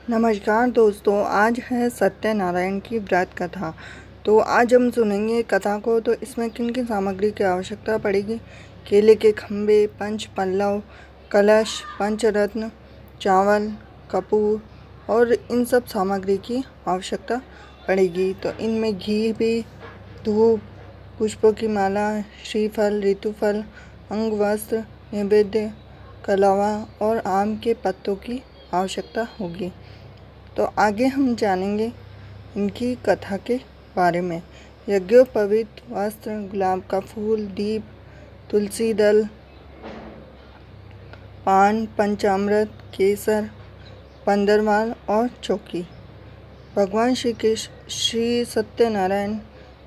नमस्कार दोस्तों, आज है सत्यनारायण की व्रत कथा। तो आज हम सुनेंगे कथा को। तो इसमें किन किन सामग्री की आवश्यकता पड़ेगी। केले के खम्भे, पंच पल्लव, कलश, पंचरत्न, चावल, कपूर और इन सब सामग्री की आवश्यकता पड़ेगी। तो इनमें घी भी, धूप, पुष्पों की माला, श्रीफल, ऋतुफल, अंगवस्त्र, नैवेद्य, कलावा और आम के पत्तों की आवश्यकता होगी। तो आगे हम जानेंगे इनकी कथा के बारे में। यज्ञोपवीत वस्त्र, गुलाब का फूल, दीप, तुलसी दल, पान, पंचामृत, केसर, पंदरवाल और चौकी। भगवान श्री कृष्ण श्री सत्यनारायण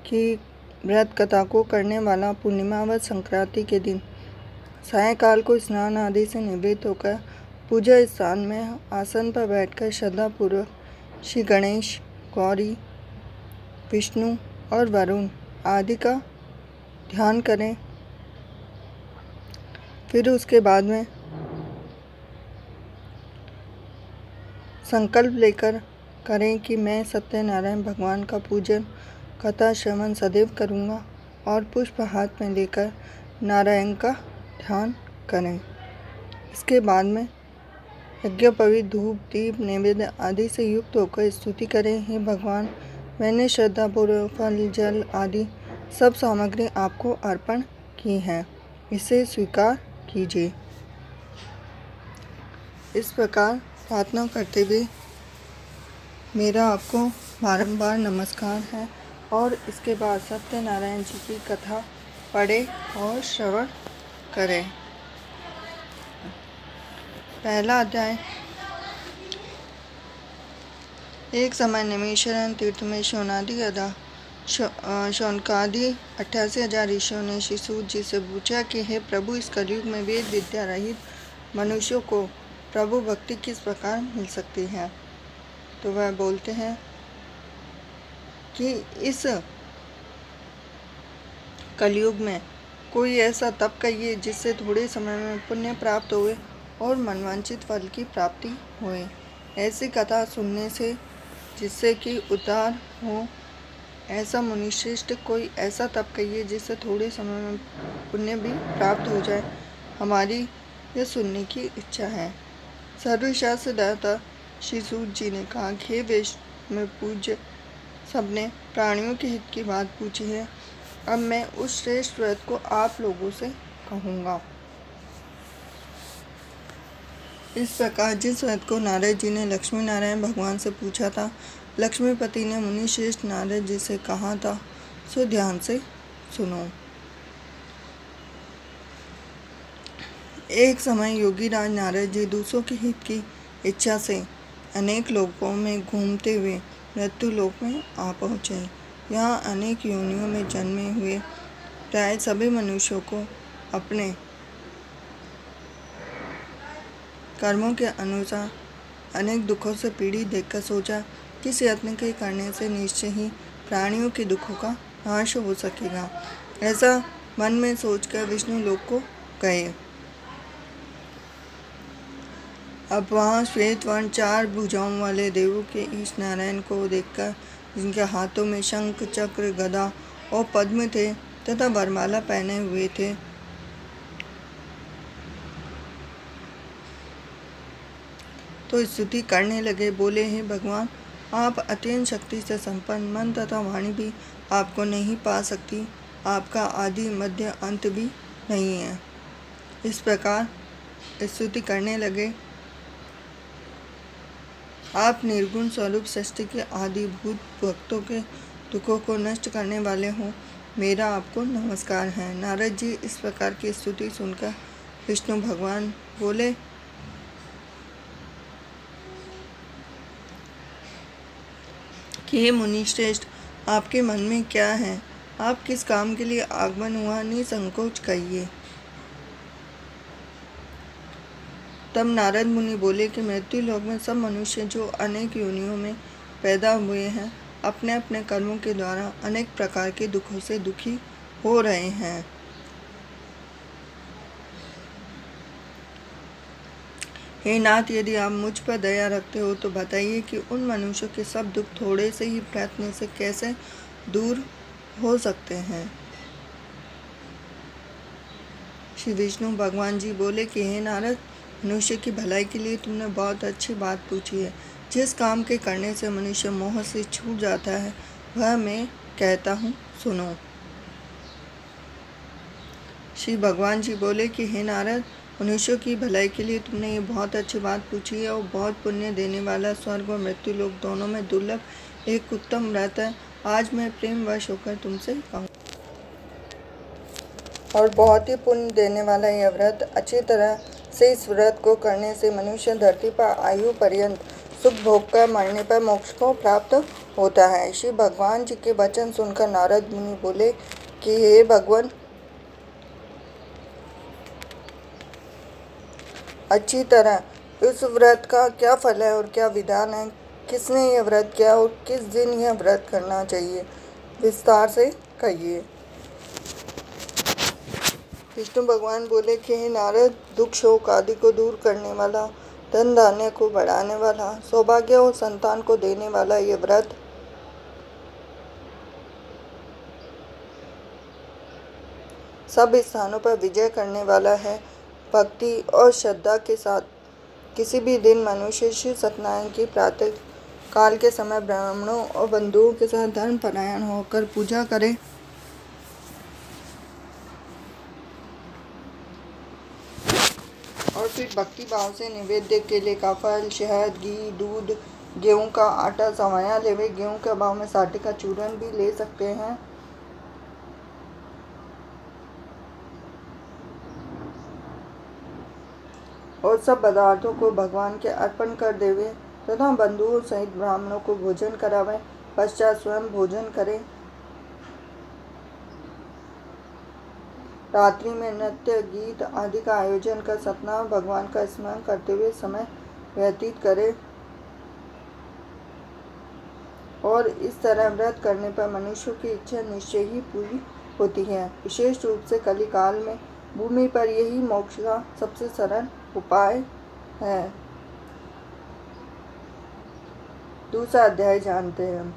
की व्रत कथा को करने वाला पूर्णिमा व संक्रांति के दिन सायंकाल को स्नान आदि से निवृत्त होकर पूजा स्थान में आसन पर बैठकर श्रद्धापूर्वक श्री गणेश, गौरी, विष्णु और वरुण आदि का ध्यान करें। फिर उसके बाद में संकल्प लेकर करें कि मैं सत्यनारायण भगवान का पूजन, कथा श्रवण सदैव करूँगा और पुष्प हाथ में लेकर नारायण का ध्यान करें। इसके बाद में यज्ञोपवीत धूप, दीप, नैवेद्य आदि से युक्त होकर स्तुति करें। हे भगवान, मैंने श्रद्धापूर्वक फल, जल आदि सब सामग्री आपको अर्पण की है, इसे स्वीकार कीजिए। इस प्रकार प्रार्थना करते हुए मेरा आपको बारंबार नमस्कार है। और इसके बाद सत्यनारायण जी की कथा पढ़े और श्रवण करें। पहला अध्याय। एक समय नैमिषारण्य तीर्थ में शौनकादि 88,000 ऋषियों ने श्री सूत जी से पूछा कि हे प्रभु, इस कलयुग में वेद विद्या रहित मनुष्यों को प्रभु भक्ति किस प्रकार मिल सकती है। तो वह बोलते हैं कि इस कलयुग में कोई ऐसा तप करिए जिससे थोड़े समय में पुण्य प्राप्त हुए और मनवांछित फल की प्राप्ति होए। ऐसी कथा सुनने से जिससे कि उद्धार हो, ऐसा मुनिश्रेष्ठ कोई ऐसा तप कहिए जिससे थोड़े समय में पुण्य भी प्राप्त हो जाए। हमारी यह सुनने की इच्छा है। सर्वशास्त्र दाता श्री सूत जी ने कहा, हे वैष्णव में पूज्य, सबने प्राणियों के हित की बात पूछी है। अब मैं उस श्रेष्ठ व्रत को आप लोगों से कहूँगा। इस प्रकार जिस व्रत को नारद जी ने लक्ष्मी नारायण भगवान से पूछा था, लक्ष्मीपति ने मुनि श्रेष्ठ नारद जी से कहा था, सो ध्यान से सुनो। एक समय योगी राज नारद जी दूसरों के हित की इच्छा से अनेक लोकों में घूमते हुए मृत्यु लोक में आ पहुँचे। यहाँ अनेक योनियों में जन्मे हुए प्राय सभी मनुष्यों को अपने कर्मों के अनुसार अनेक दुखों से पीड़ित देखकर सोचा कि इस यत्न के करने से निश्चय ही प्राणियों के दुखों का नाश हो सकेगा। ऐसा मन में सोचकर विष्णु लोक को गए। अब वहाँ श्वेत वर्ण 4 भुजाओं वाले देवों के ईश नारायण को देखकर, जिनके हाथों में शंख, चक्र, गदा और पद्म थे तथा वरमाला पहने हुए थे, तो स्तुति करने लगे। बोले, हे भगवान, आप अत्यंत शक्ति से संपन्न, मन तथा वाणी भी आपको नहीं पा सकती। आपका आदि मध्य अंत भी नहीं है। इस प्रकार स्तुति करने लगे। आप निर्गुण स्वरूप सृष्टि के आदिभूत, भक्तों के दुखों को नष्ट करने वाले हो। मेरा आपको नमस्कार है। नारद जी इस प्रकार की स्तुति सुनकर विष्णु भगवान बोले, कि हे मुनिश्रेष्ठ, आपके मन में क्या है? आप किस काम के लिए आगमन हुआ, निसंकोच कहिए। तब नारद मुनि बोले कि मृत्यु लोक में सब मनुष्य जो अनेक योनियों में पैदा हुए हैं, अपने अपने कर्मों के द्वारा अनेक प्रकार के दुखों से दुखी हो रहे हैं। हे नाथ, यदि आप मुझ पर दया रखते हो तो बताइए कि उन मनुष्यों के सब दुख थोड़े से ही प्रयत्न से कैसे दूर हो सकते हैं। श्री विष्णु भगवान जी बोले कि हे नारद, मनुष्य की भलाई के लिए तुमने बहुत अच्छी बात पूछी है। जिस काम के करने से मनुष्य मोह से छूट जाता है वह मैं कहता हूँ, सुनो। श्री भगवान जी बोले कि हे नारद, मनुष्यों की भलाई के लिए तुमने ये बहुत अच्छी बात पूछी है और बहुत पुण्य देने वाला स्वर्ग और मृत्यु लोक दोनों में दुर्लभ एक उत्तम व्रत है। आज मैं प्रेमवश होकर तुमसे कहूँ और बहुत ही पुण्य देने वाला यह व्रत, अच्छी तरह से इस व्रत को करने से मनुष्य धरती पर आयु पर्यंत सुख भोग कर मरने पर मोक्ष को प्राप्त होता है। श्री भगवान जी के वचन सुनकर नारद मुनि बोले कि हे भगवान, अच्छी तरह इस व्रत का क्या फल है और क्या विधान है, किसने यह व्रत किया और किस दिन यह व्रत करना चाहिए, विस्तार से कहिए। विष्णु भगवान बोले कि हे नारद, दुख शोक आदि को दूर करने वाला, धन धान्य को बढ़ाने वाला, सौभाग्य और संतान को देने वाला यह व्रत सब स्थानों पर विजय करने वाला है। भक्ति और श्रद्धा के साथ किसी भी दिन मनुष्य श्री सत्यनारायण की प्रातः काल के समय ब्राह्मणों और बंधुओं के साथ धर्म परायण होकर पूजा करे और फिर भक्ति भाव से निवेद्य केले का फल, शहद, घी, दूध, गेहूं का आटा, सवाया लेवे। गेहूं के अभाव में साटे का चूरन भी ले सकते हैं। और सब पदार्थों को भगवान के अर्पण कर देवे तथा बंधुओं सहित ब्राह्मणों को भोजन करावे। पश्चात स्वयं भोजन करे। रात्रि में नृत्य गीत आदि का आयोजन कर सत्यनारायण भगवान का स्मरण करते हुए समय व्यतीत करे। और इस तरह व्रत करने पर मनुष्य की इच्छा निश्चय ही पूरी होती है। विशेष रूप से कलिकाल में भूमि पर यही मोक्ष का सबसे सरल उपाय है। दूसरा अध्याय जानते हैं।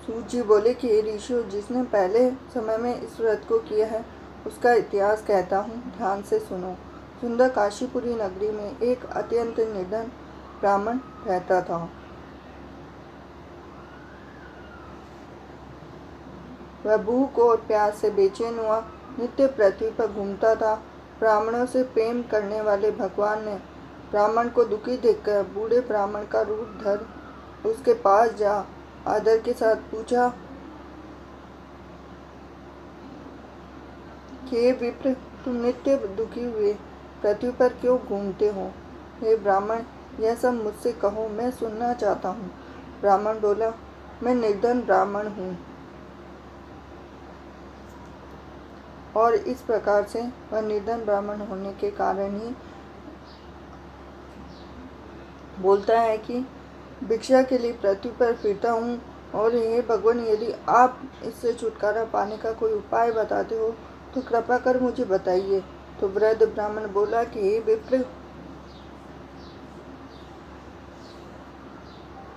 सूत जी बोले कि हे ऋषियों, जिसने पहले समय में इस व्रत को किया है उसका इतिहास कहता हूँ, ध्यान से सुनो। सुंदर काशीपुरी नगरी में एक अत्यंत निर्धन ब्राह्मण रहता था। वह भूख और प्यास से बेचैन हुआ नित्य पृथ्वी पर घूमता था। ब्राह्मणों से प्रेम करने वाले भगवान ने ब्राह्मण को दुखी देखकर बूढ़े ब्राह्मण का रूप धर उसके पास जा आदर के साथ पूछा कि हे विप्र, तुम नित्य दुखी हुए पृथ्वी पर क्यों घूमते हो? हे ब्राह्मण, यह सब मुझसे कहो, मैं सुनना चाहता हूँ। ब्राह्मण बोला, मैं निर्धन ब्राह्मण हूँ। और इस प्रकार से वह निर्धन ब्राह्मण होने के कारण ही बोलता है कि भिक्षा के लिए पृथ्वी पर फिरता हूँ। और हे भगवान, यदि आप इससे छुटकारा पाने का कोई उपाय बताते हो तो कृपा कर मुझे बताइए। तो वृद्ध ब्राह्मण बोला कि हे विप्र,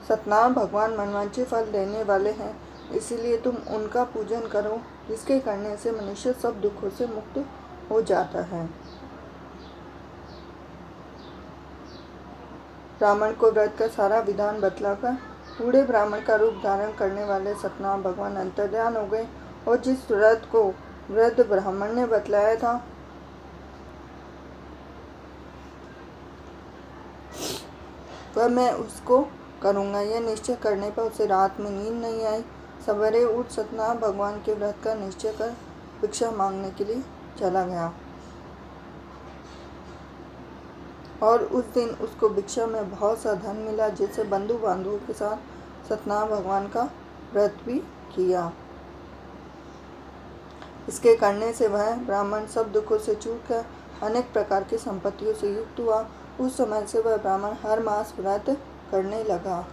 सत्यनारायण भगवान मनवांछित फल देने वाले हैं, इसीलिए तुम उनका पूजन करो, जिसके करने से मनुष्य सब दुखों से मुक्त हो जाता है। ब्राह्मण को व्रत का सारा विधान बतलाकर बूढ़े ब्राह्मण का रूप धारण करने वाले सत्यनारायण भगवान अंतर्ध्यान हो गए और जिस व्रत को वृद्ध ब्राह्मण ने बतलाया था वह मैं उसको करूँगा, यह निश्चय करने पर उसे रात में नींद नहीं आई। सवेरे उठ सत्यनारायण भगवान के व्रत का निश्चय कर भिक्षा मांगने के लिए चला गया और उस दिन उसको भिक्षा में बहुत सा धन मिला, जिससे बंधु बांधवों के साथ सत्यनारायण भगवान का व्रत भी किया। इसके करने से वह ब्राह्मण सब दुखों से छूटकर अनेक प्रकार की संपत्तियों से युक्त हुआ। उस समय से वह ब्राह्मण हर मास व्रत करने लगा।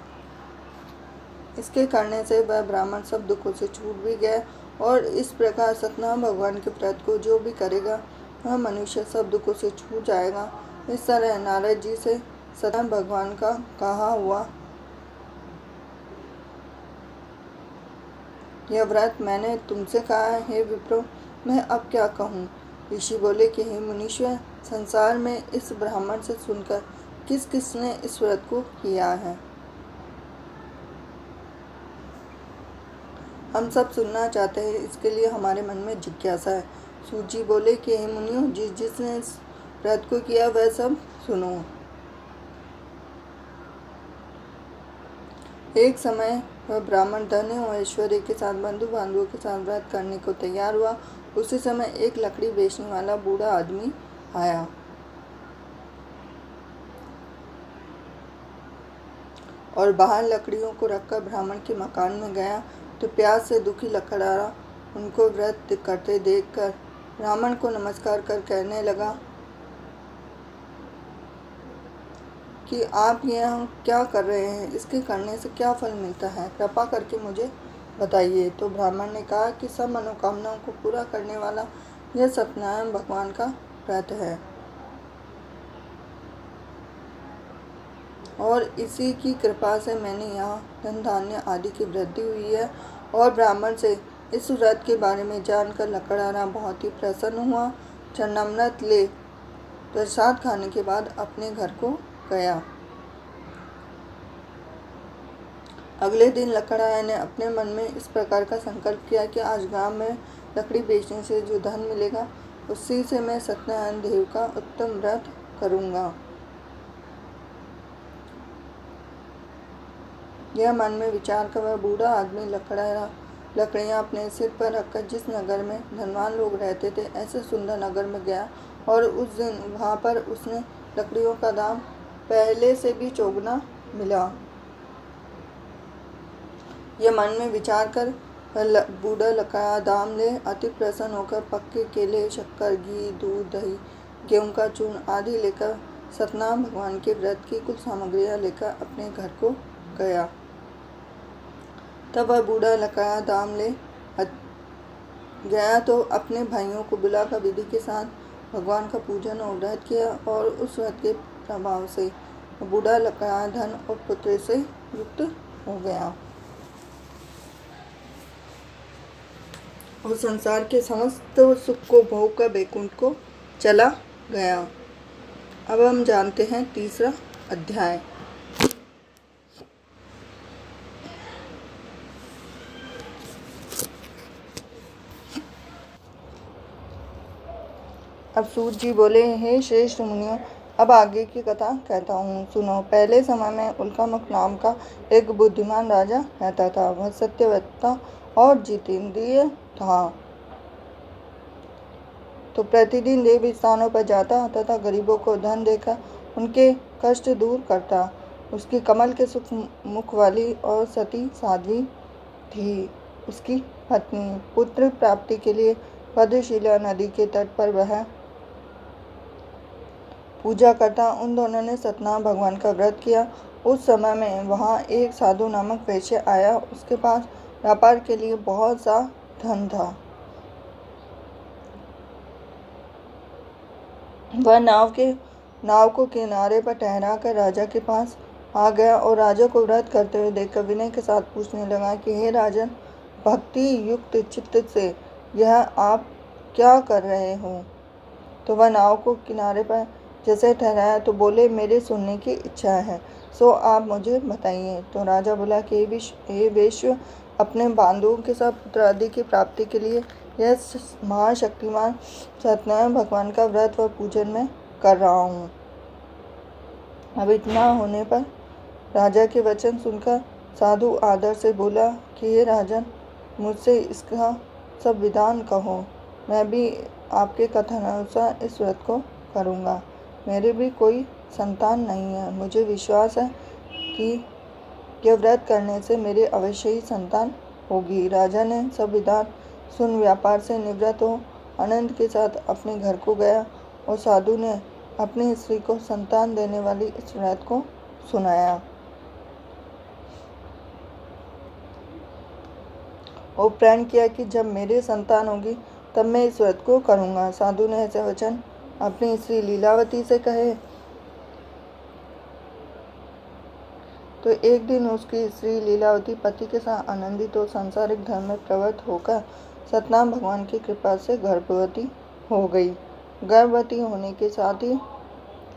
इसके करने से वह ब्राह्मण सब दुखों से छूट भी गया और इस प्रकार सत्यनारायण भगवान के व्रत को जो भी करेगा वह मनुष्य सब दुखों से छूट जाएगा। इस तरह नारद जी से सत्यनारायण भगवान का कहा हुआ यह व्रत मैंने तुमसे कहा है। हे विप्रो, मैं अब क्या कहूँ। ऋषि बोले कि हे मुनीश्वर, संसार में इस ब्राह्मण से सुनकर किस किसने इस व्रत को किया है, हम सब सुनना चाहते हैं। इसके लिए हमारे मन में जिज्ञासा है। सूत जी बोले कि हे मुनियों, जिसने इस व्रत को किया वह सब सुनो। एक समय वह ब्राह्मण धन और ऐश्वर्य के साथ बंधु बांधवों के साथ व्रत करने को तैयार हुआ। उसी समय एक लकड़ी बेचने वाला बूढ़ा आदमी आया और बाहर लकड़ियों को रखकर ब्राह्मण के मकान में गया तो प्यास से दुखी लकड़हारा उनको व्रत करते देखकर ब्राह्मण को नमस्कार कर कहने लगा कि आप यह क्या कर रहे हैं, इसके करने से क्या फल मिलता है, कृपा करके मुझे बताइए। तो ब्राह्मण ने कहा कि सब मनोकामनाओं को पूरा करने वाला यह सत्यनारायण भगवान का व्रत है और इसी की कृपा से मैंने यहाँ धन धान्य आदि की वृद्धि हुई है। और ब्राह्मण से इस व्रत के बारे में जानकर लकड़हारा बहुत ही प्रसन्न हुआ। चरणामृत ले प्रसाद खाने के बाद अपने घर को गया। अगले दिन लकड़हारे ने अपने मन में इस प्रकार का संकल्प किया कि आज गांव में लकड़ी बेचने से जो धन मिलेगा उसी से मैं सत्यनारायण देव का उत्तम व्रत करूंगा। यह मन में विचार कर वह बूढ़ा आदमी लकड़ियां अपने सिर पर रखकर जिस नगर में धनवान लोग रहते थे ऐसे सुंदर नगर में गया और उस दिन वहां पर उसने लकड़ियों का दाम पहले से भी चौगुना मिला। यह मन में विचार कर बूढ़ा लकड़ा दाम ले अति प्रसन्न होकर पक्के केले, शक्कर, घी, दूध, दही, गेहूं का चूर्ण आदि लेकर सत्यनारायण भगवान के व्रत की कुछ सामग्रियां लेकर अपने घर को गया। तब वह बूढ़ा लकड़ा दाम ले गया तो अपने भाइयों को बुलाकर विधि के साथ भगवान का पूजन और व्रत किया और उस व्रत के प्रभाव से बूढ़ा लकड़ा धन और पुत्र से युक्त हो गया और संसार के समस्त सुख को भोग कर बैकुंठ को चला गया। अब हम जानते हैं तीसरा अध्याय। अब सूत जी बोले, हे श्रेष्ठ मुनियों, अब आगे की कथा कहता हूँ, सुनो। पहले समय में उल्कामुख नाम का एक बुद्धिमान राजा रहता था। वह सत्यवक्ता और जितेंद्रिय था। तो प्रतिदिन देव स्थानों पर जाता तथा गरीबों को धन देकर उनके कष्ट दूर करता। उसकी कमल के सुख मुख वाली और सती साध्वी थी उसकी पत्नी। पुत्र प्राप्ति के लिए भद्रशिला नदी के तट पर वह पूजा करता। उन दोनों ने सत्यनारायण भगवान का व्रत किया। उस समय में वहाँ एक साधु नामक वैश्य आया। उसके पास व्यापार के लिए बहुत सा धन था। वह नाव को किनारे पर ठहरा कर राजा के पास आ गया और राजा को व्रत करते हुए देखकर विनय के साथ पूछने लगा कि हे राजन, भक्ति युक्त चित्त से यह आप क्या कर रहे हो। तो वह नाव को किनारे पर जैसे ठहराया तो बोले, मेरे सुनने की इच्छा है, सो आप मुझे बताइए। तो राजा बोला कि हे वैश्य, अपने बांधवों के साथ पुत्र आदि की प्राप्ति के लिए यह महाशक्तिमान सत्यनारायण भगवान का व्रत व पूजन में कर रहा हूँ। अब इतना होने पर राजा के वचन सुनकर साधु आदर से बोला कि हे राजन, मुझसे इसका सब विधान कहो, मैं भी आपके कथन अनुसार इस व्रत को करूँगा। मेरे भी कोई संतान नहीं है। मुझे विश्वास है कि यह व्रत करने से मेरे अवश्य ही संतान होगी। राजा ने सब विधान सुन व्यापार से निवृत्त हो आनंद के साथ अपने घर को गया और साधु ने अपनी स्त्री को संतान देने वाली इस व्रत को सुनाया और प्रण किया कि जब मेरी संतान होगी तब मैं इस व्रत को करूँगा। साधु ने ऐसे वचन अपनी स्त्री लीलावती से कहे तो एक दिन उसकी स्त्री लीलावती पति के साथ आनंदित और सांसारिक धर्म में प्रवृत्त होकर सतनाम भगवान की कृपा से गर्भवती हो गई। गर्भवती होने के साथ ही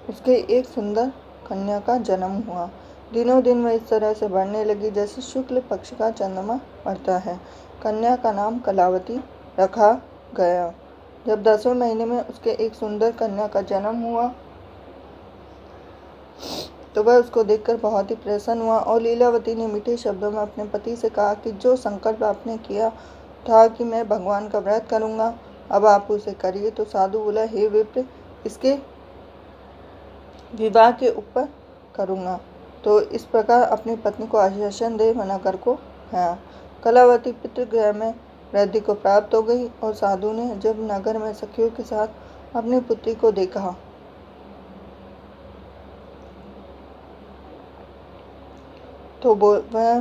उसके एक सुंदर कन्या का जन्म हुआ। दिनों दिन वह इस तरह से बढ़ने लगी जैसे शुक्ल पक्ष का चंद्रमा बढ़ता है। कन्या का नाम कलावती रखा गया। जब 10वें महीने में उसके एक सुंदर कन्या का जन्म हुआ तो वह उसको देखकर बहुत ही प्रसन्न हुआ और लीलावती ने मीठे शब्दों में अपने पति से कहा कि जो संकल्प आपने किया था कि मैं भगवान का व्रत करूंगा, अब आप उसे करिए। तो साधु बोला, हे विप्र, इसके विवाह के ऊपर करूंगा। तो इस प्रकार अपनी पत्नी को आश्वासन दे मना कर को गया। कलावती पितृगृह में वृद्धि को प्राप्त हो गई और साधु ने जब नगर में सखियों के साथ अपनी पुत्री को देखा तो वह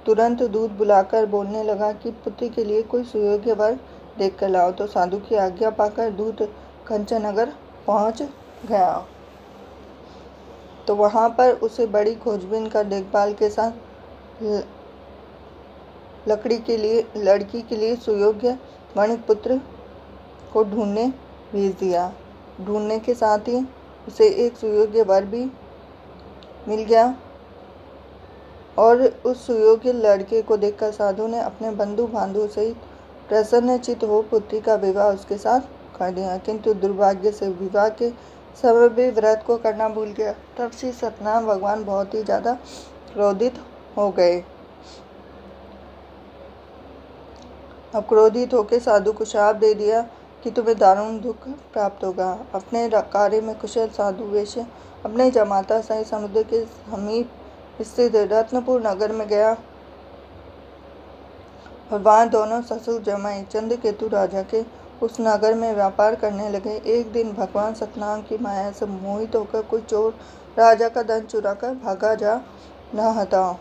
तुरंत दूध बुलाकर बोलने लगा कि पुत्री के लिए कोई सुयोग्य वर देख कर लाओ। तो साधु की आज्ञा पाकर दूत कंचन नगर पहुंच गया। तो वहां पर उसे बड़ी खोजबीन कर देखभाल के साथ लड़की के लिए सुयोग्य वणिक पुत्र को ढूंढने भेज दिया। ढूंढने के साथ ही उसे एक सुयोग्य वर भी मिल गया और उस सुयोग्य लड़के को देखकर साधु ने अपने बंधु बांधव सहित प्रसन्नचित्त हो पुत्री का विवाह उसके साथ कर दिया। किंतु दुर्भाग्य से विवाह के समय भी व्रत को करना भूल गया। तब श्री सतनाम भगवान बहुत ही ज्यादा क्रोधित हो गए। अब क्रोधित होकर साधु को शाप दे दिया कि तुम्हें दारुण दुख प्राप्त होगा। अपने कार्य में कुशल साधु वेश अपने जमाता सहित समुद्र के समीप स्थित रत्नपुर नगर में गया और वहां दोनों ससुर जमाई चंद्रकेतु राजा के उस नगर में व्यापार करने लगे। एक दिन भगवान सतनाम की माया से मोहित होकर कोई चोर राजा का धन चुरा कर भागा जा रहा था।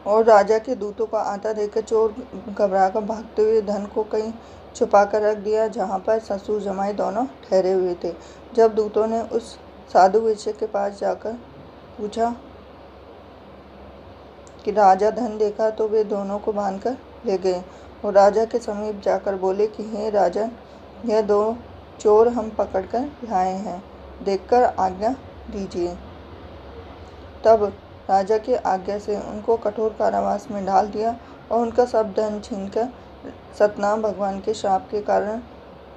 और राजा के दूतों को आता देखकर चोर घबराकर भागते हुए धन को कहीं छुपा कर रख दिया जहां पर ससुर जमाई दोनों ठहरे हुए थे। जब दूतों ने उस साधु वैश्य के पास जाकर पूछा कि राजा धन देखा तो वे दोनों को बांधकर ले गए और राजा के समीप जाकर बोले कि हे राजन, यह दो चोर हम पकड़कर लाए हैं, देखकर आज्ञा दीजिए। तब राजा की आज्ञा से उनको कठोर कारावास में डाल दिया और उनका सब धन छीनकर सतनाम भगवान के श्राप के कारण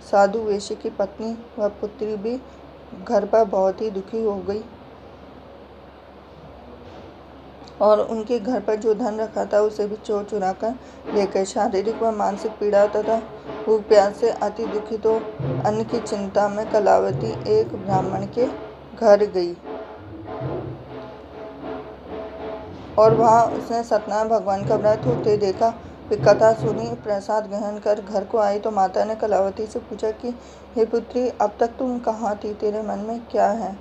साधु वेश्य की पत्नी व पुत्री भी घर पर बहुत ही दुखी हो गई और उनके घर पर जो धन रखा था उसे भी चोर चुरा कर ले गए। शारीरिक व मानसिक पीड़ा तथा भूख प्यास से अति दुखित हो अन्न की चिंता में कलावती एक ब्राह्मण के घर गई और वहां उसने सतनाम भगवान का व्रत होते देखा। वे कथा सुनी, प्रसाद ग्रहण कर घर को आई तो माता ने कलावती से पूछा कि हे पुत्री, अब तक तुम कहाँ थी, तेरे मन में क्या है?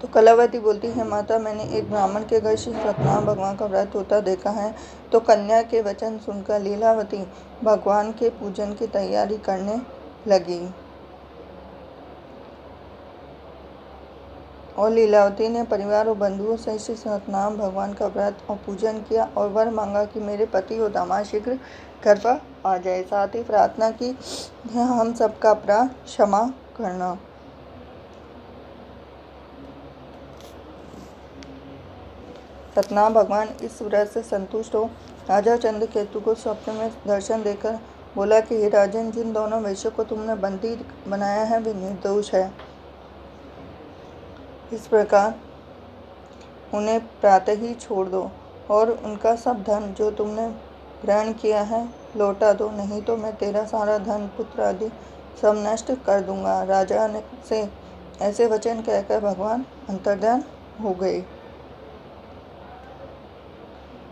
तो कलावती बोलती है, माता, मैंने एक ब्राह्मण के घर श्री सतनाम भगवान का व्रत होता देखा है। तो कन्या के वचन सुनकर लीलावती भगवान के पूजन की तैयारी करने लगी और लीलावती ने परिवार और बंधुओं से श्री सतनाम भगवान का व्रत और पूजन किया और वर मांगा कि मेरे पति और दामाद शीघ्र घर पर आ जाए। साथ ही प्रार्थना की, हम सबका अपराध क्षमा करना। सतनाम भगवान इस व्रत से संतुष्ट हो राजा चंद्रकेतु को स्वप्न में दर्शन देकर बोला कि हे राजन, जिन दोनों वैश्यों को तुमने बंदी बनाया है वे निर्दोष है। इस प्रकार उन्हें प्रातः ही छोड़ दो और उनका सब धन जो तुमने ग्रहण किया है लौटा दो, नहीं तो मैं तेरा सारा धन पुत्र आदि सब नष्ट कर दूंगा। राजा ने से ऐसे वचन कहकर भगवान अंतर्ध्यान हो गए।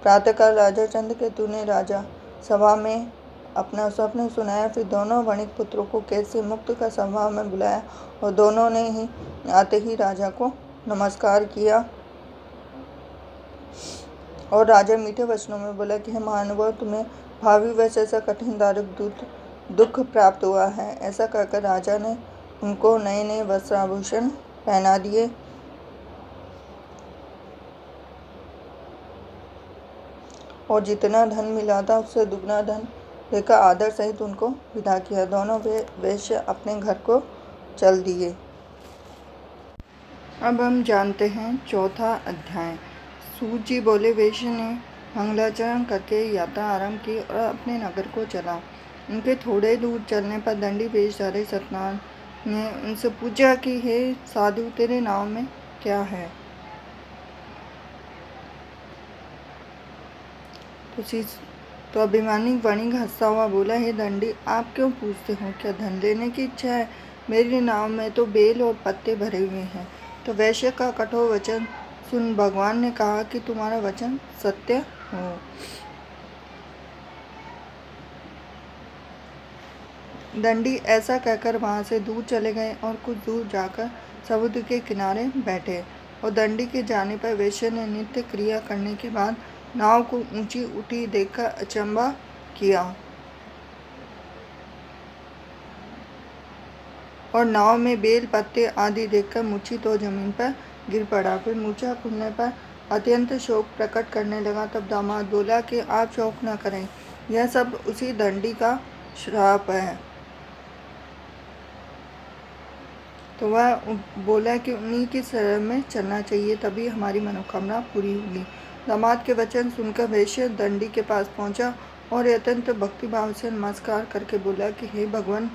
प्रातःकाल राजा चंद्रकेतु ने राजा सभा में अपना स्वप्न सुनाया। फिर दोनों वणिक पुत्रों को कैद से मुक्त कर सभा में बुलाया और दोनों ने ही आते ही राजा को नमस्कार किया और राजा मीठे वचनों में बोला कि हे महानुभाव, तुम्हें भावी वर्ष ऐसा कठिन दारुक दुख प्राप्त हुआ है। ऐसा कहकर राजा ने उनको नए नए वस्त्र आभूषण पहना दिए और जितना धन मिला था उससे दुगना धन देकर आदर सहित उनको विदा किया। दोनों वैश्य अपने घर को चल दिए। अब हम जानते हैं चौथा अध्याय। सूत जी बोले, वैश्य ने मंगलाचरण करके यात्रा आरंभ की और अपने नगर को चला। उनके थोड़े दूर चलने पर दंडी वेशधारी सत्यनारायण ने उनसे पूछा कि हे साधु, तेरे नाव में क्या है? तो अभिमानी वणिक हंसता हुआ बोला, हे दंडी, आप क्यों पूछते हो? क्या धन लेने की इच्छा है? मेरी नाव में तो बेल और पत्ते भरे हुए हैं। तो वैश्य का कठोर वचन सुन भगवान ने कहा कि तुम्हारा वचन सत्य हो। दंडी ऐसा कहकर वहां से दूर चले गए और कुछ दूर जाकर समुद्र के किनारे बैठे और दंडी के जाने पर वैश्य ने नित्य क्रिया करने के बाद नाव को ऊंची उठी देखकर अचंभा किया और नाव में बेल पत्ते आदि देखकर मूर्छित हो जमीन पर गिर पड़ा। फिर मूर्छा खुलने पर अत्यंत शोक प्रकट करने लगा। तब दामाद बोला कि आप शोक न करें, यह सब उसी दंडी का श्राप है। तो वह बोला कि उन्हीं की शरण में चलना चाहिए, तभी हमारी मनोकामना पूरी होगी। दामाद के वचन सुनकर वैश्य दंडी के पास पहुंचा और अत्यंत भक्तिभाव से नमस्कार करके बोला कि हे भगवान,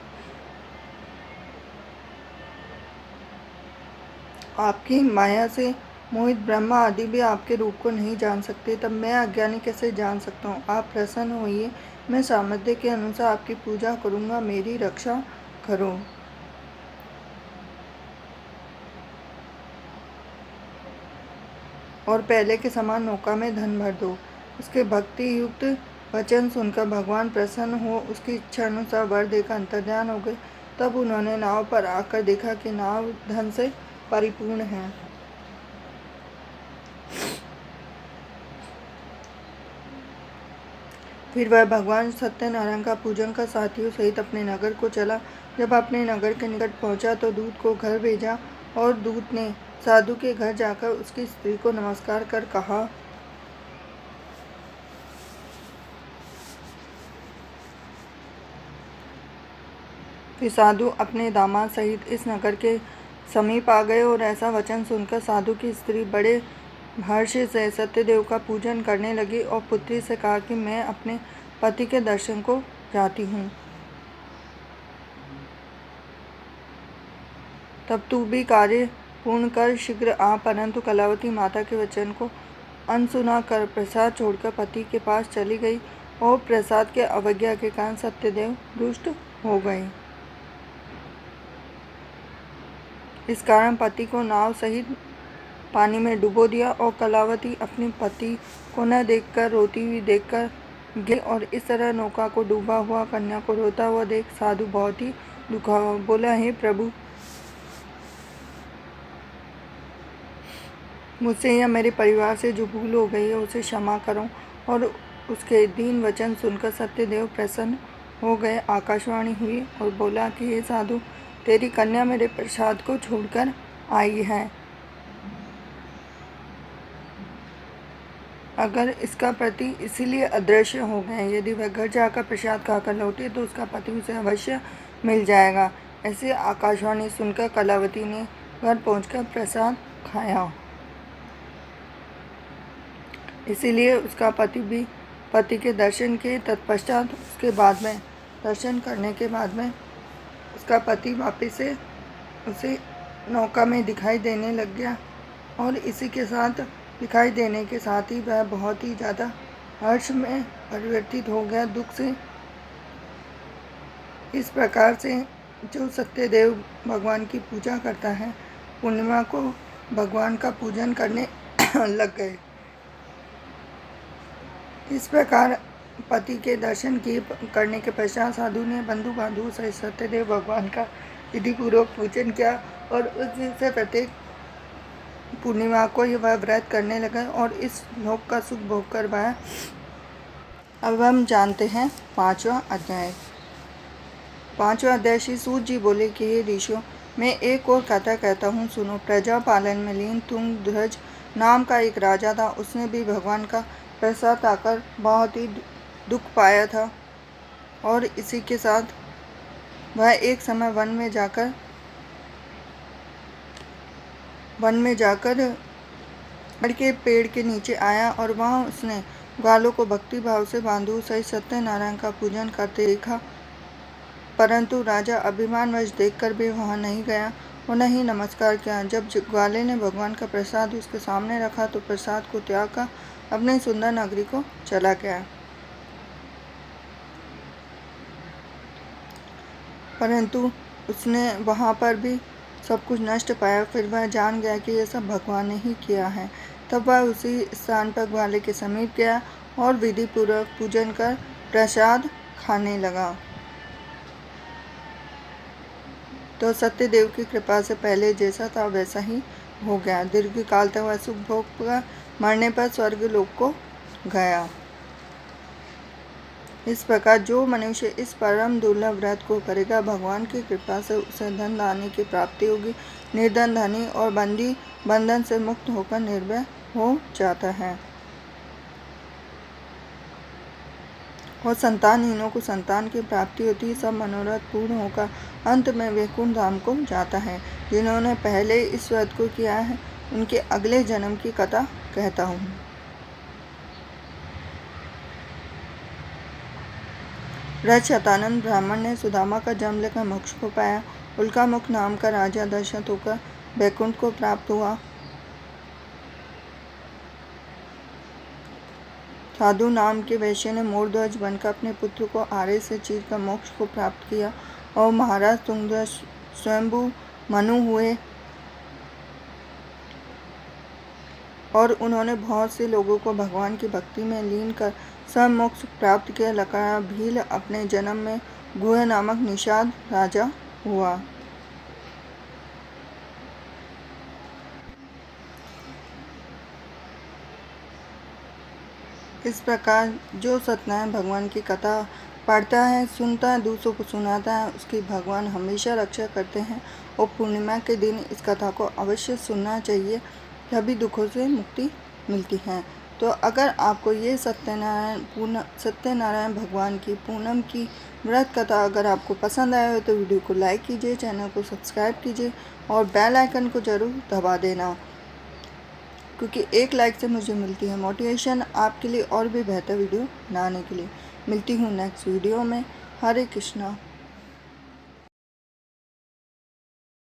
आपकी माया से मोहित ब्रह्मा आदि भी आपके रूप को नहीं जान सकते, तब मैं अज्ञानी कैसे जान सकता हूँ? आप प्रसन्न होइए, मैं सामर्थ्य के अनुसार आपकी पूजा करूँगा, मेरी रक्षा करो। और पहले के समान नौका में धन भर दो। उसके भक्ति युक्त वचन सुनकर भगवान प्रसन्न हो उसकी इच्छा अनुसार वर देकर अंतर्ध्यान हो गए। तब उन्होंने नाव पर आकर देखा कि नाव धन से परिपूर्ण है। फिर वह भगवान सत्यनारायण का पूजन कर साथियों सहित अपने नगर को चला। जब अपने नगर के निकट पहुंचा तो दूत को घर भेजा और दूत ने साधु के घर जाकर उसकी स्त्री को नमस्कार कर कहा, फिर साधु अपने दामाद सहित इस नगर के समीप आ गए और ऐसा वचन सुनकर साधु की स्त्री बड़े हर्ष से सत्यदेव का पूजन करने लगी और पुत्री से कहा कि मैं अपने पति के दर्शन को जाती हूँ, तब तू भी कार्य पूर्ण कर शीघ्र आ। परंतु कलावती माता के वचन को अनसुना कर प्रसाद छोड़कर पति के पास चली गई और प्रसाद के अवज्ञा के कारण सत्यदेव रुष्ट हो गए। इस कारण पति को नाव सहित पानी में डुबो दिया और कलावती अपने पति को न देखकर रोती हुई देखकर गई और इस तरह नौका को डूबा हुआ कन्या को रोता हुआ देख साधु बहुत ही दुखा हुआ। बोला, हे प्रभु, मुझसे या मेरे परिवार से जो भूल हो गई है उसे क्षमा करो। और उसके दीन वचन सुनकर सत्यदेव प्रसन्न हो गए। आकाशवाणी हुई और बोला कि हे साधु, तेरी कन्या मेरे प्रसाद को छोड़कर आई है। अगर इसका पति इसीलिए अदृश्य हो गए, यदि वह घर जाकर प्रसाद खाकर लौटे तो उसका पति उसे अवश्य मिल जाएगा। ऐसे आकाशवाणी सुनकर कलावती ने घर पहुंचकर प्रसाद खाया। इसीलिए उसका पति के दर्शन के तत्पश्चात उसके बाद में दर्शन करने के बाद में उसका पति वापस से उसे नौका में दिखाई देने लग गया और इसी के साथ दिखाई देने के साथ ही वह बहुत ही ज़्यादा हर्ष में परिवर्तित हो गया, दुख से। इस प्रकार से जो सत्यदेव भगवान की पूजा करता है, पूर्णिमा को भगवान का पूजन करने लग गए। इस प्रकार पति के दर्शन करने के पश्चात साधु ने बंधु बांधु सहित सत्यदेव भगवान का विधिपूर्वक पूजन किया और उस दिन से प्रत्येक पूर्णिमा को वह व्रत करने लगा और इस लोक का सुख भोग कर पाया। अब हम जानते हैं पांचवा अध्याय। श्री सूत जी बोले कि हे ऋषियों, मैं एक और कथा कहता हूँ, सुनो। प्रजा पालन में लीन तुंगध्वज नाम का एक राजा था। उसने भी भगवान का प्रसाद पाकर बहुत ही दुख पाया था और इसी के साथ वह एक समय वन में जाकर बड़ के पेड़ के नीचे आया और वहाँ उसने ग्वालों को भक्ति भाव से बांधु सहित सत्यनारायण का पूजन करते देखा, परंतु राजा अभिमानवश देखकर भी वहाँ नहीं गया और न ही नमस्कार किया। जब ग्वाले ने भगवान का प्रसाद उसके सामने रखा तो प्रसाद को त्याग कर अपने सुंदर नगरी को चला गया, परंतु उसने वहाँ पर भी सब कुछ नष्ट पाया। फिर वह जान गया कि यह सब भगवान ने ही किया है। तब वह उसी स्थान पर ग्वाले के समीप गया और विधि पूर्वक पूजन कर प्रसाद खाने लगा। तो सत्यदेव की कृपा से पहले जैसा था वैसा ही हो गया। दीर्घ काल तक वह सुख भोग कर मरने पर स्वर्ग लोक को गया। इस प्रकार जो मनुष्य इस परम दुर्लभ व्रत को करेगा, भगवान की कृपा से उसे धन धान्य की प्राप्ति होगी। निर्धन धनी और बंदी बंधन से मुक्त होकर निर्भय हो जाता है और संतानहीनों को संतान की प्राप्ति होती है। सब मनोरथ पूर्ण होकर अंत में वैकुंठ धाम को जाता है। जिन्होंने पहले इस व्रत को किया है उनके अगले जन्म की कथा कहता हूँ। शतानंद ब्राह्मण ने सुदामा का जन्म लेकर मोक्ष को पाया। उल्कामुख नाम का राजा दर्शित होकर वैकुंठ को प्राप्त हुआ। साधु नाम के वैश्य ने मोरध्वज बनकर अपने पुत्र को आरे से चीरकर मोक्ष को प्राप्त किया और महाराज तुंगध्वज स्वयंभू मनु हुए और उन्होंने बहुत से लोगों को भगवान की भक्ति में लीन कर सब मोक्ष प्राप्त किया। लकारा भील अपने जन्म में गुह नामक निषाद राजा हुआ। इस प्रकार जो सत्यनारायण भगवान की कथा पढ़ता है, सुनता है, दूसरों को सुनाता है, उसकी भगवान हमेशा रक्षा करते हैं। और पूर्णिमा के दिन इस कथा को अवश्य सुनना चाहिए, तभी दुखों से मुक्ति मिलती है। तो अगर आपको ये सत्यनारायण भगवान की पूनम की व्रत कथा अगर आपको पसंद आया हो तो वीडियो को लाइक कीजिए, चैनल को सब्सक्राइब कीजिए और बेल आइकन को ज़रूर दबा देना, क्योंकि एक लाइक से मुझे मिलती है मोटिवेशन आपके लिए और भी बेहतर वीडियो बनाने के लिए। मिलती हूँ नेक्स्ट वीडियो में। हरे कृष्णा।